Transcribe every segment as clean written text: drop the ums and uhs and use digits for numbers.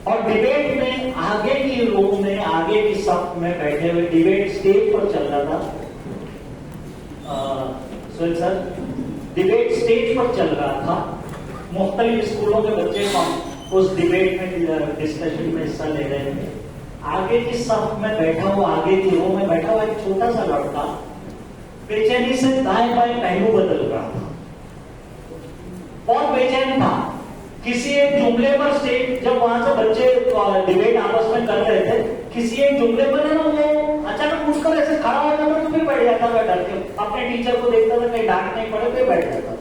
और डिबेट में आगे की रो में, आगे की सफ में बैठे हुए, डिबेट स्टेज पर चल रहा था सुनील सर, डिबेट स्टेज पर चल रहा था। मुख्तलिफ स्कूलों के बच्चे उस डिबेट में, डिस्कशन में हिस्सा ले रहे थे। आगे की सफ में बैठा हुआ, आगे की रो में बैठा हुआ एक छोटा सा लड़का बेचैनी से दाएं बाएं पहलू बदल रहा था, बहुत बेचैन था। किसी एक जुमले पर स्टेज, जब वहां से बच्चे डिबेट आपस में कर रहे थे, किसी एक जुमले पर है ना, वो अचानक उठकर ऐसे खड़ा हो जाता तो फिर बैठ जाता था डर के, अपने टीचर को देखता था कहीं डांट नहीं पड़े, फिर बैठ जाता।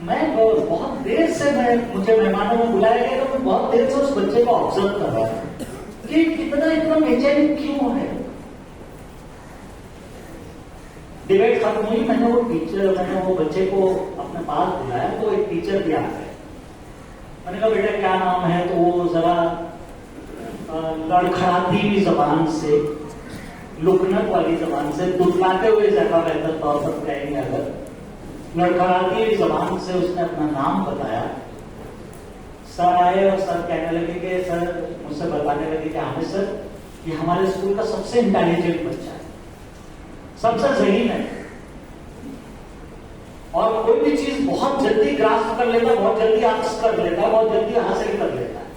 मैं बहुत देर से, मुझे मेहमानों को बुलाया गया तो मैं बहुत देर से उस बच्चे को ऑब्जर्व कर रहा था कि कितना इतना बेचैन क्यों है। डिबेट खत्म हुई, मैंने वो बच्चे को अपने पास बुलाया तो एक टीचर भी आ गए। मैंने कहा बेटा क्या नाम है, तो वो जरा लड़खड़ाती हुई जबान से, लुकनत वाली जबान से, दुटलाते हुए ज्यादा बेहतर तौर पर कहेंगे अगर, लड़खड़ाती हुई जबान से उसने अपना नाम बताया। सर आए और सर कहने लगे कि सर, मुझसे बताने लगे कि हामिद सर, ये हमारे स्कूल का सबसे इंटेलिजेंट बच्चा है, सबसे ज़हीन है, और कोई भी चीज बहुत जल्दी ग्रास्प कर लेता है, बहुत जल्दी आक्स कर लेता है, बहुत जल्दी हासिल कर लेता है।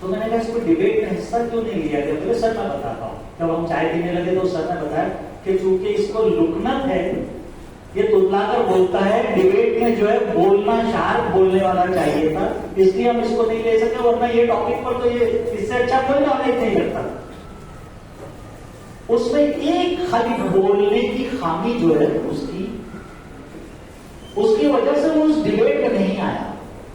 तो मैंने कहा इसको डिबेट में हिस्सा क्यों नहीं लिया गया? बोले सर मैं बताता हूँ। जब हम चाय पीने लगे तो सर ने बताया कि चूंकि इसको लुकनत है, ये तुतलाकर बोलता है, डिबेट में जो है बोलना शार्प बोलने वाला चाहिए था, इसलिए हम इसको नहीं ले सके, वरना ये टॉपिक पर तो ये इससे अच्छा कोई नॉलेज नहीं रखता। उसमें एक खाली बोलने की खामी जो है उसकी वजह से वो उस डिबेट